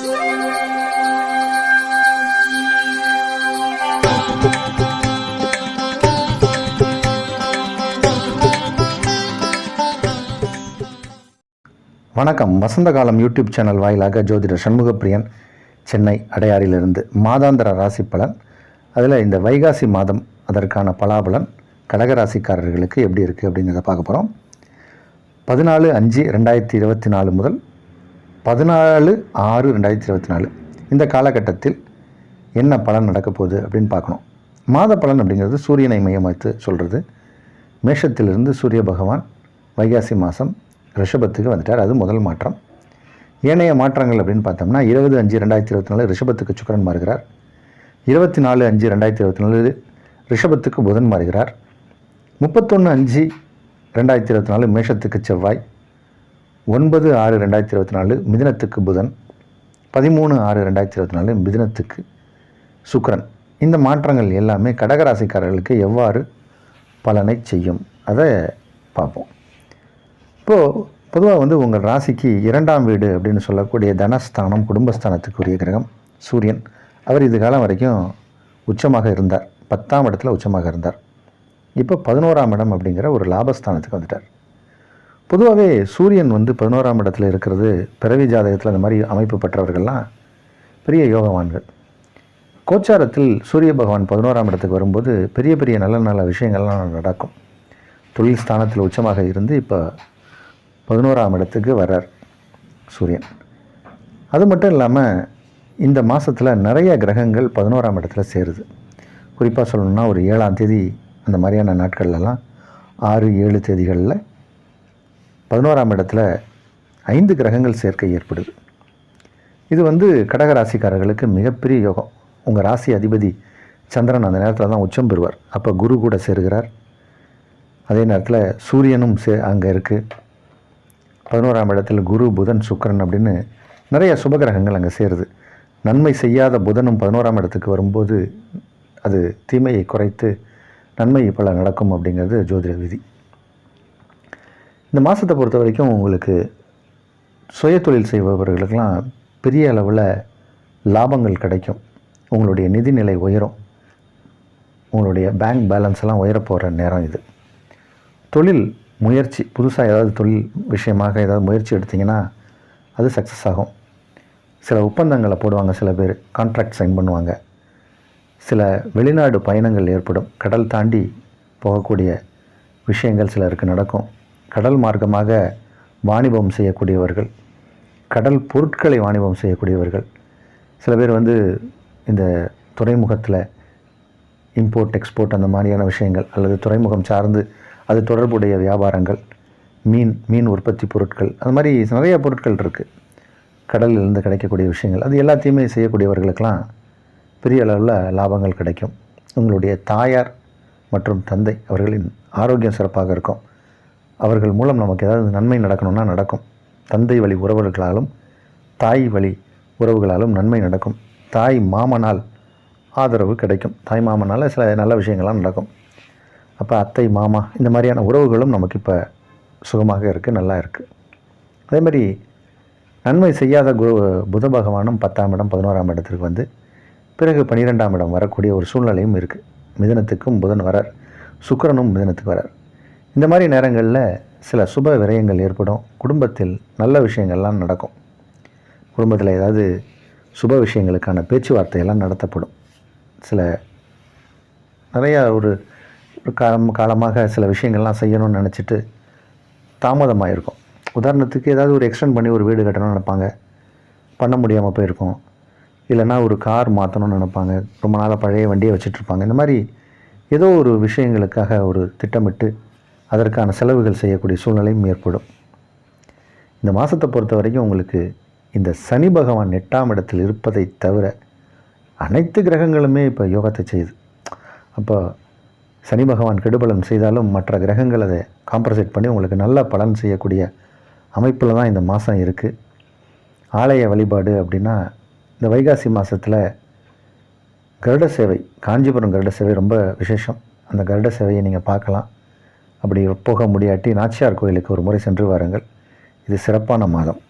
வணக்கம். வசந்த காலம் YouTube channel வாயிலாக ஜோதிடர் சண்முகப்பிரியன், சென்னை அடையாறிலிருந்து மாதாந்திர ராசி பலன். அதில் இந்த வைகாசி மாதம் அதற்கான பலாபலன் கடகராசிக்காரர்களுக்கு எப்படி இருக்குது அப்படிங்கிறத பார்க்க போகிறோம். 14/5/2024 முதல் 14/6/2024 இந்த காலகட்டத்தில் என்ன பலன் நடக்க போகுது அப்படின்னு பார்க்கணும். மாத பலன் அப்படிங்கிறது சூரியனை மையமாய்த்து சொல்கிறது. மேஷத்திலிருந்து சூரிய பகவான் வைகாசி மாதம் ரிஷபத்துக்கு வந்துட்டார். அது முதல் மாற்றம். ஏனைய மாற்றங்கள் அப்படின்னு பார்த்தோம்னா 20/5/2024 ரிஷபத்துக்கு சுக்கிரன் மாறுகிறார். 24/5/2024 ரிஷபத்துக்கு புதன் மாறுகிறார். 31/5/2024 மேஷத்துக்கு செவ்வாய். 9/6/2024 மிதுனத்துக்கு புதன். 13/6/2024 மிதுனத்துக்கு சுக்கிரன். இந்த மாற்றங்கள் எல்லாமே கடகராசிக்காரர்களுக்கு எவ்வாறு பலனை செய்யும் அதை பார்ப்போம். இப்போது பொதுவாக உங்கள் ராசிக்கு 2ஆம் வீடு அப்படின்னு சொல்லக்கூடிய தனஸ்தானம், குடும்பஸ்தானத்துக்குரிய கிரகம் சூரியன். அவர் இது காலம் வரைக்கும் உச்சமாக இருந்தார், 10ஆம் இடத்துல உச்சமாக இருந்தார். இப்போ 11ஆம் இடம் அப்படிங்கிற ஒரு லாபஸ்தானத்துக்கு வந்துட்டார். பொதுவாகவே சூரியன் 11ஆம் இடத்துல இருக்கிறது பிறவி ஜாதகத்தில் அந்த மாதிரி அமைப்பு பெற்றவர்கள்லாம் பெரிய யோகவான்கள். கோச்சாரத்தில் சூரிய பகவான் 11ஆம் இடத்துக்கு வரும்போது பெரிய பெரிய நல்ல நல்ல விஷயங்கள்லாம் நடக்கும். தொழில் ஸ்தானத்தில் உச்சமாக இருந்து இப்போ 11ஆம் இடத்துக்கு வர்றார் சூரியன். அது மட்டும் இல்லாமல் இந்த மாதத்தில் நிறைய கிரகங்கள் 11ஆம் இடத்துல சேருது. குறிப்பாக சொல்லணும்னா ஒரு 7ஆம் தேதி அந்த மாதிரியான நாட்கள்லாம் 6, 7 தேதிகளில் 11ஆம் இடத்துல 5 கிரகங்கள் சேர்க்கை ஏற்படுது. இது கடகராசிக்காரர்களுக்கு மிகப்பெரிய யோகம். உங்கள் ராசி அதிபதி சந்திரன் அந்த நேரத்தில் தான் உச்சம் பெறுவார். அப்போ குரு கூட சேருகிறார். அதே நேரத்தில் சூரியனும் அங்கே இருக்குது. 11ஆம் இடத்தில் குரு, புதன், சுக்கிரன் அப்படின்னு நிறைய சுபகிரகங்கள் அங்கே சேருது. நன்மை செய்யாத புதனும் 11ஆம் இடத்துக்கு வரும்போது அது தீமையை குறைத்து நன்மை பல நடக்கும் அப்படிங்கிறது ஜோதிட விதி. இந்த மாதத்தை பொறுத்த வரைக்கும் உங்களுக்கு சுய தொழில் செய்பவர்களுக்கெல்லாம் பெரிய அளவில் லாபங்கள் கிடைக்கும். உங்களுடைய நிதிநிலை உயரும். உங்களுடைய பேங்க் பேலன்ஸ் எல்லாம் உயரப்போகிற நேரம் இது. தொழில் முயற்சி, புதுசாக ஏதாவது தொழில் விஷயமாக ஏதாவது முயற்சி எடுத்திங்கன்னா அது சக்ஸஸ் ஆகும். சில ஒப்பந்தங்களை போடுவாங்க, சில பேர் கான்ட்ராக்ட் சைன் பண்ணுவாங்க. சில வெளிநாடு பயணங்கள் ஏற்படும். கடல் தாண்டி போகக்கூடிய விஷயங்கள் சிலருக்கு நடக்கும். கடல் மார்க்கமாக வாணிபம் செய்யக்கூடியவர்கள், கடல் பொருட்களை வாணிபம் செய்யக்கூடியவர்கள், சில பேர் இந்த துறைமுகத்தில் இம்போர்ட் எக்ஸ்போர்ட் அந்த மாதிரியான விஷயங்கள் அல்லது துறைமுகம் சார்ந்து அது தொடர்புடைய வியாபாரங்கள், மீன் உற்பத்தி பொருட்கள், அந்த மாதிரி நிறைய பொருட்கள் இருக்குது. கடலிலிருந்து கிடைக்கக்கூடிய விஷயங்கள் அது எல்லாத்தையுமே செய்யக்கூடியவர்களுக்கெல்லாம் பெரிய அளவில் லாபங்கள் கிடைக்கும். உங்களுடைய தாயார் மற்றும் தந்தை அவர்களின் ஆரோக்கியம் சிறப்பாக இருக்கும். அவர்கள் மூலம் நமக்கு ஏதாவது நன்மை நடக்கணும்னா நடக்கும். தந்தை வழி உறவுகளாலும் தாய் வழி உறவுகளாலும் நன்மை நடக்கும். தாய் மாமனால் ஆதரவு கிடைக்கும். தாய் மாமனால் சில நல்ல விஷயங்கள்லாம் நடக்கும். அப்போ அத்தை, மாமா இந்த மாதிரியான உறவுகளும் நமக்கு இப்போ சுகமாக இருக்குது, நல்லா இருக்குது. அதே மாதிரி நன்மை செய்யாத புத பகவானும் 10ஆம் இடம் 11ஆம் இடத்திற்கு பிறகு 12ஆம் இடம் வரக்கூடிய ஒரு சூழ்நிலையும் இருக்குது. மிதுனத்துக்கும் புதன் வரார், சுக்கிரனும் மிதுனத்துக்கு வரார். இந்த மாதிரி நேரங்களில் சில சுப விரயங்கள் ஏற்படும். குடும்பத்தில் நல்ல விஷயங்கள்லாம் நடக்கும். குடும்பத்தில் ஏதாவது சுப விஷயங்களுக்கான பேச்சுவார்த்தையெல்லாம் நடத்தப்படும். நிறையா ஒரு காலமாக சில விஷயங்கள்லாம் செய்யணும்னு நினச்சிட்டு தாமதமாக இருக்கும். உதாரணத்துக்கு ஏதாவது ஒரு எக்ஸ்டெண்ட் பண்ணி ஒரு வீடு கட்டணும்னு நினைப்பாங்க, பண்ண முடியாமல் போயிருக்கும். இல்லைன்னா ஒரு கார் மாற்றணும்னு நினைப்பாங்க, ரொம்ப நாளாக பழைய வண்டியை வச்சிட்ருப்பாங்க. இந்த மாதிரி ஏதோ ஒரு விஷயங்களுக்காக ஒரு திட்டமிட்டு அதற்கான செலவுகள் செய்யக்கூடிய சூழ்நிலையும் ஏற்படும். இந்த மாதத்தை பொறுத்த வரைக்கும் உங்களுக்கு இந்த சனி பகவான் 8ஆம் இடத்தில் இருப்பதை தவிர அனைத்து கிரகங்களுமே இப்போ யோகத்தை செய்யுது. அப்போ சனி பகவான் கெடுபலன் செய்தாலும் மற்ற கிரகங்கள் அதை காம்பன்சேட் பண்ணி உங்களுக்கு நல்ல பலன் செய்யக்கூடிய அமைப்பில் தான் இந்த மாதம் இருக்குது. ஆலய வழிபாடு அப்படின்னா இந்த வைகாசி மாதத்தில் கருட சேவை, காஞ்சிபுரம் கருட சேவை ரொம்ப விசேஷம். அந்த கருட சேவையை நீங்கள் பார்க்கலாம். அப்படி போக முடியாட்டி நாச்சியார் கோயிலுக்கு ஒரு முறை சென்று வாருங்கள். இது சிறப்பான மாதம்.